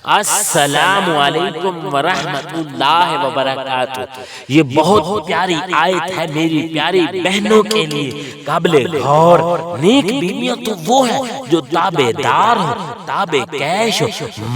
السلام علیکم ورحمۃ اللہ وبرکاتہ۔ یہ بہت پیاری آیت ہے میری پیاری بہنوں کے لیے قابل غور۔ نیک بیویاں تو وہ ہیں جو تابع دار ہو، تابع کیش ہو،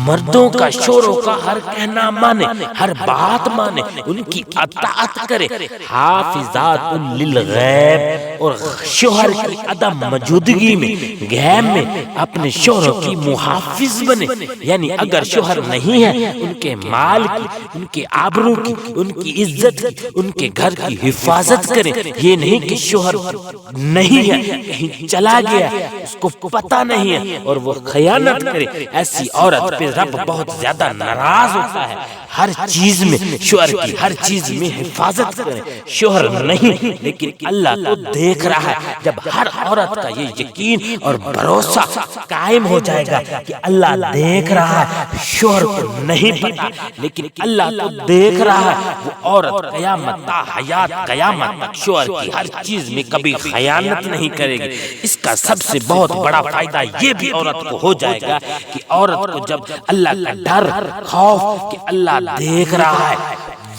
مردوں کا شوروں کا ہر کہنا مانے، ہر بات مانے، ان کی اطاعت کرے، حافظات للغیب، اور شوہر کی عدم موجودگی میں غیب میں اپنے شوہروں کی محافظ بنے۔ یعنی اگر شوہر نہیں ہے، ان کے مال کی، ان کے آبرو کی، ان کی عزت کی، ان کے گھر کی حفاظت کریں۔ یہ نہیں کہ شوہر نہیں ہے، کہیں چلا گیا، اس کو پتہ نہیں ہے اور وہ خیانت کرے، ایسی عورت پہ رب بہت زیادہ ناراض ہوتا ہے۔ ہر چیز میں شوہر کی ہر چیز میں حفاظت کریں۔ شوہر نہیں لیکن اللہ تو دیکھ رہا ہے۔ جب ہر عورت کا یہ یقین اور بھروسہ قائم ہو جائے گا کہ اللہ دیکھ رہا ہے، شوہر کو نہیں پتا لیکن اللہ تو دیکھ رہا ہے، وہ عورت قیامت تا حیات قیامت تک شوہر کی ہر چیز میں کبھی خیانت نہیں کرے گی۔ اس کا سب سے بہت بڑا فائدہ یہ بھی عورت کو ہو جائے گا کہ عورت کو جب اللہ کا ڈر، خوف کہ اللہ دیکھ رہا ہے،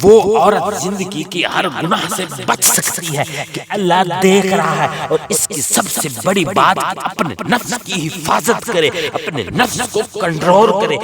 وہ عورت زندگی کی ہر گناہ سے بچ سکتی ہے کہ اللہ دیکھ رہا ہے۔ اور اس کی سب سے بڑی بات اپنے نفس کی حفاظت کرے، اپنے نفس کو کنٹرول کرے۔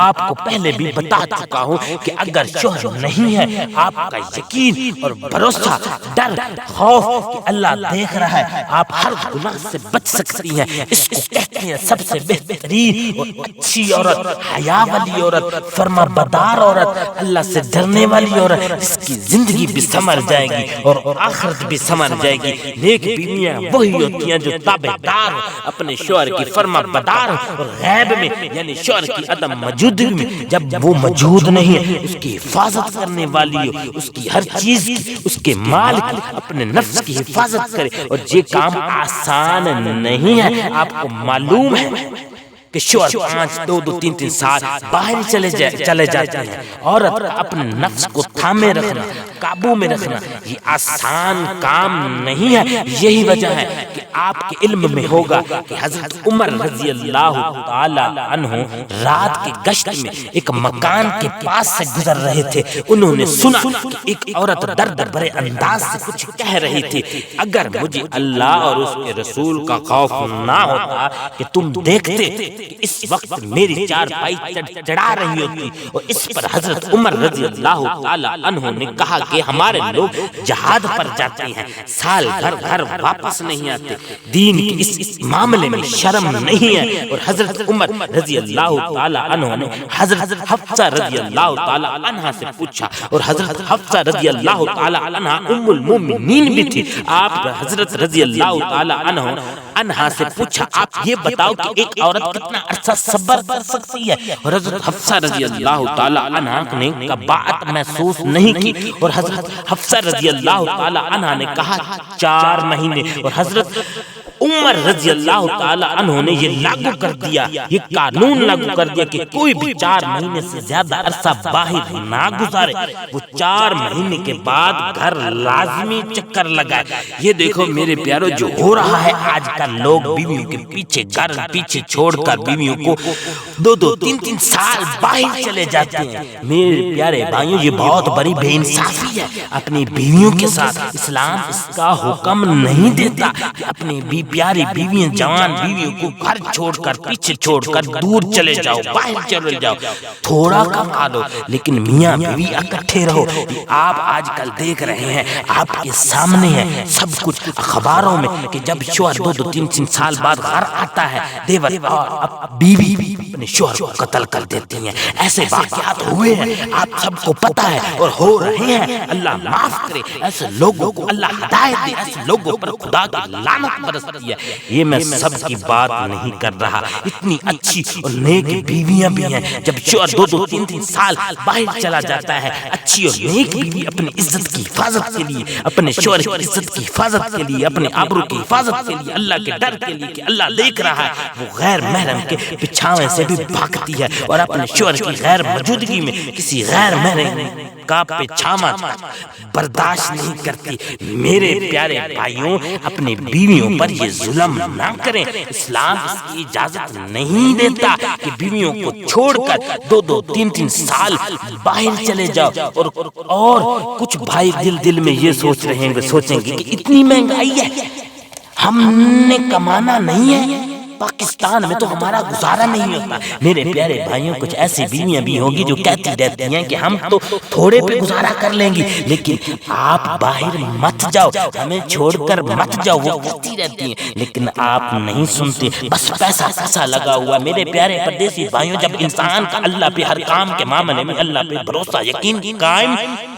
آپ کو پہلے بھی بتا چکا ہوں کہ اگر شوہر نہیں ہے، آپ کا یقین اور بھروسہ، ڈر، خوف کہ اللہ دیکھ رہا ہے، آپ ہر گناہ سے بچ سکتی ہیں۔ اس کو کہتے ہیں سب سے بہترین اور اچھی عورت، حیا والی عورت، فرما بردار عورت، اللہ سے ڈرنے والی عورت، اس کی زندگی بھی سمر جائے گی اور آخرت بھی سمر جائے گی۔ نیک بیویاں وہی ہوتی ہیں جو تابع دار ہو، اپنے شوہر کی فرما بردار ہو، اور غیب میں یعنی شوہر کی عدم موجودگی میں جب وہ موجود نہیں ہے، اس کی حفاظت کرنے والی ہو، اس کی ہر چیز کی، اس کے مال کی، اپنے نفس کی حفاظت کرے۔ اور یہ کام آسان نہیں ہے۔ آپ کو معلوم ہے کہ شوہر 5، 2، 3 سال باہر چلے جاتے ہیں۔ عورت اپنے نفس کو تھامے رکھنا، قابو میں رکھنا یہ آسان کام نہیں ہے۔ یہی وجہ ہے کہ آپ کے علم میں ہوگا کہ حضرت عمر رضی اللہ تعالی عنہ رات کی گشت میں ایک مکان کے پاس سے گزر رہے تھے۔ انہوں نے سنا کہ ایک عورت درد بھرے انداز سے کچھ کہہ رہی تھی، اگر مجھے اللہ اور اس کے رسول کا خوف نہ ہوتا کہ تم دیکھتے کہ اس وقت میری چارپائی چڑھا رہی ہوتی۔ اور اس پر حضرت عمر رضی اللہ تعالی عنہ نے کہا کہ ہمارے لوگ جہاد پر جاتے ہیں، سال گھر واپس نہیں آتے، دین کے اس معاملے میں شرم نہیں ہے۔ اور حضرت عمر رضی اللہ تعالی عنہ نے حضرت حفصہ رضی اللہ تعالی عنہ سے پوچھا، اور حضرت حفصہ رضی اللہ تعالی عنہ ام المؤمنین بھی تھی۔ آپ حضرت رضی اللہ تعالی عنہ سے پوچھا، آپ یہ بتاؤ کہ ایک عورت کتنا عرصہ صبر کر سکتی ہے؟ اور حضرت حفصہ رضی اللہ تعالی عنہ نے کباعت محسوس نہیں کی، اور حضرت حفصہ رضی اللہ تعالی عنہ نے کہا 4 مہینے۔ اور حضرت عمر رضی اللہ تعالی عنہ نے یہ لاگو کر دیا، یہ قانون لاگو کر دیا کہ کوئی بھی 4 مہینے سے زیادہ عرصہ باہر نہ گزارے، وہ 4 مہینے کے بعد گھر لازمی چکر لگائے۔ یہ دیکھو میرے پیارو جو ہو رہا ہے آج کل، لوگ بیویوں کے پیچھے گھر پیچھے چھوڑ کر بیویوں کو 2، 3 سال باہر چلے جاتے ہیں۔ میرے پیارے بھائیوں یہ بہت بڑی بے انصافی ہے اپنی بیویوں کے ساتھ۔ اسلام اس کا حکم نہیں دیتا کہ اپنی پیاری بیویاں، جوان بیویوں کو گھر چھوڑ کر، پیچھے چھوڑ کر دور چلے جاؤ، باہر چلے جاؤ، تھوڑا کما لو لیکن میاں بیوی اکٹھے رہو۔ آپ آج کل دیکھ رہے ہیں، آپ کے سامنے ہے سب کچھ اخباروں میں کہ جب شوہر 2، 3 سال بعد گھر آتا ہے، دیور اور بیوی اپنے شوہر کو قتل کر دیتی ہیں۔ ایسے واقعات ہوئے ہیں، آپ سب کو پتہ ہے اور ہو رہے ہیں۔ اللہ معاف کرے، ایسے لوگوں کو اللہ ہدایت دے، ایسے لوگوں پر خدا کی لعنت برستی ہے۔ یہ میں سب کی بات نہیں کر رہا، اتنی اچھی اور نیک بیویاں بھی ہیں جب شوہر 2، 3 سال باہر چلا جاتا ہے، اچھی اور نیک بیوی اپنی عزت کی حفاظت کے لیے، اپنے شوہر کی عزت کی حفاظت کے لیے، اپنے آبرو کی حفاظت کے لیے، اللہ کے ڈر کے لیے کہ اللہ دیکھ رہا ہے، وہ غیر محرم کے پچھاوے سے بھی بھاگتی ہے اور اپنے شوہر کی غیر موجودگی میں کسی غیر محرم کا پچھاوا برداشت نہیں کرتی۔ میرے پیارے بھائیوں، اپنی بیویوں پر یہ ظلم نہ کریں۔ اسلام اس کی اجازت نہیں دیتا کہ بیویوں کو چھوڑ کر 2-2 3-3 سال باہر چلے جاؤ۔ اور کچھ بھائی دل میں یہ سوچیں گے کہ اتنی مہنگائی ہے، ہم نے کمانا نہیں ہے، پاکستان میں تو ہمارا گزارا نہیں ہوتا۔ میرے پیارے بھائیوں، کچھ ایسی بیویاں بھی ہوگی جو کہتی رہتی ہیں کہ ہم تو تھوڑے پہ گزارا کر لیں گی، لیکن آپ باہر مت جاؤ، ہمیں چھوڑ کر مت جاؤ، وہ کہتی رہتی ہیں، لیکن آپ نہیں سنتے، بس پیسہ لگا ہوا۔ میرے پیارے پردیسی بھائیوں، جب انسان کا اللہ پہ ہر کام کے معاملے میں اللہ پہ بھروسہ یقین قائم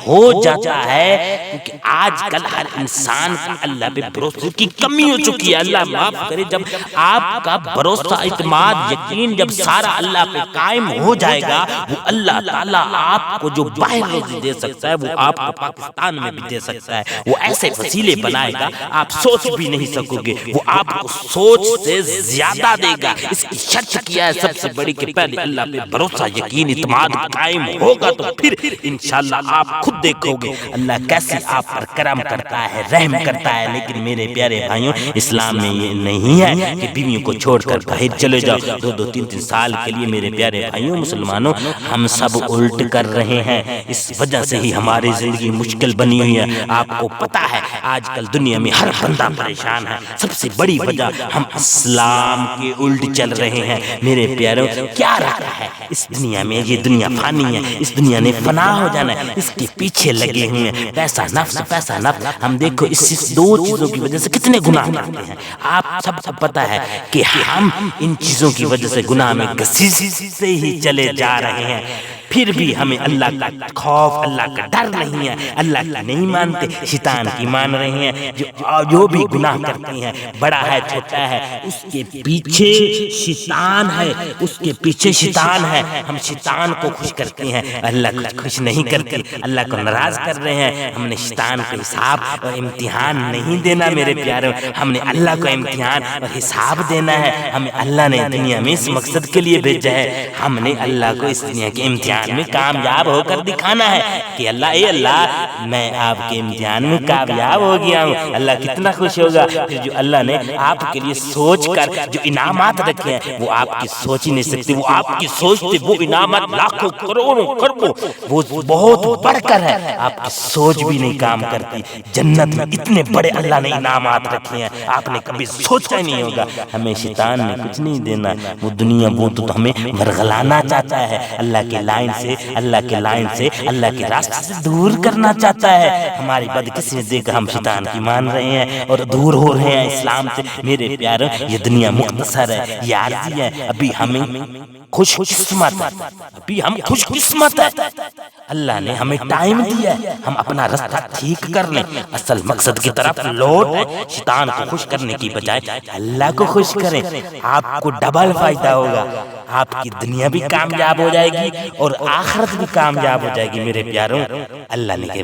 ہو جاتا ہے، کیونکہ آج کل ہر انسان کا اللہ پہ بھروسے کی کمی ہو چکی ہے، اللہ معاف کرے۔ جب آپ کا بھروسہ، اعتماد، یقین جب سارا اللہ پہ قائم ہو جائے گا، وہ اللہ تعالیٰ آپ کو جو باہر روزی دے سکتا ہے وہ آپ کو پاکستان میں بھی دے سکتا ہے۔ وہ ایسے وسیلے بنائے گا آپ سوچ بھی نہیں سکو گے، وہ آپ کو سوچ سے زیادہ دے گا۔ اس کی شرط کیا ہے سب سے بڑی کہ پہلے اللہ پہ بھروسہ، یقین، اعتماد قائم ہوگا تو پھر انشاءاللہ آپ خود دیکھو گے اللہ کیسے آپ پر کرم کرتا ہے، رحم کرتا ہے۔ لیکن میرے پیارے بھائیوں، اسلام میں یہ نہیں ہے کہ بیویوں کو چھوڑ کر باہر چلے جاؤ 2-2 3-3 سال کے لیے۔ میرے پیارے بھائیوں مسلمانوں، ہم سب الٹ کر رہے ہیں، اس وجہ سے ہی ہماری زندگی مشکل بنی ہوئی ہے۔ آپ کو پتا ہے آج کل دنیا میں ہر بندہ پریشان ہے، سب سے بڑی وجہ ہم اسلام کے الٹ چل رہے ہیں۔ میرے پیاروں، کیا رکھا ہے اس دنیا میں؟ یہ دنیا فانی ہے، اس دنیا نے فنا ہو جانا ہے، اس کے پیچھے لگے ہوئے ہیں، پیسہ نفس۔ ہم دیکھو اس 2 چیزوں کی وجہ سے کتنے گناہ کرتے ہیں۔ آپ سب کو پتا ہے کہ ہم ان چیزوں کی وجہ سے گناہ میں گھسیٹتے ہی چلے جا رہے ہیں، پھر بھی ہمیں اللہ کا خوف، اللہ کا ڈر نہیں ہے، اللہ کی نہیں مانتے، شیطان کی مان رہے ہیں۔ جو بھی گناہ کرتے ہیں، بڑا ہے چھوٹا ہے، اس کے پیچھے شیطان ہے، اس کے پیچھے شیطان ہے۔ ہم شیطان کو خوش کرتے ہیں، اللہ کو خوش نہیں کرتے، اللہ کو ناراض کر رہے ہیں۔ ہم نے شیطان کو حساب اور امتحان نہیں دینا میرے پیاروں، ہم نے اللہ کو امتحان اور حساب دینا ہے۔ ہمیں اللہ نے دنیا میں اس مقصد کے لیے بھیجا ہے، ہم نے اللہ کو اس دنیا کے امتحان میں کامیاب ہو کر دکھانا ہے کہ اللہ، اے اللہ، میں آپ کے امتحان میں کامیاب ہو گیا ہوں۔ اللہ کتنا خوش ہوگا۔ پھر جو اللہ نے آپ کے لیے سوچ کر جو انعامات رکھے ہیں وہ آپ کی سوچ ہی نہیں سکتے، وہ آپ کی سوچ سے وہ انعامات لاکھوں کروڑوں کروڑوں وہ بہت بڑھ کر ہے، آپ کی سوچ بھی نہیں کام کرتی۔ جنت میں اتنے بڑے اللہ نے انعامات رکھے ہیں، آپ نے کبھی سوچا ہی نہیں ہوگا۔ ہمیں شیطان نے کچھ نہیں دینا، وہ دنیا وہ تو ہمیں ورغلانا چاہتا ہے، اللہ کے لائن سے، اللہ کے لائن سے، اللہ کے راستے سے دور کرنا چاہتا ہے۔ ہماری بدقسمتی دیکھ کر ہم شیطان کی مان رہے ہیں اور دور ہو رہے ہیں اسلام سے۔ میرے پیاروں، یہ دنیا مختصر ہے، یہ عارضی ہے، ابھی ہمیں خوش قسمت ہے، ابھی ہم خوش قسمت ہے، اللہ نے ہمیں ٹائم دیا ہے، ہم اپنا راستہ ٹھیک کر لیں، اصل مقصد کی طرف لوٹ ہے۔ شیطان کو خوش کرنے کی بجائے اللہ کو خوش کریں، آپ کو ڈبل فائدہ ہوگا، آپ کی دنیا بھی کامیاب ہو جائے گی اور آخرت بھی کامیاب ہو جائے گی۔ میرے پیاروں، اللہ نے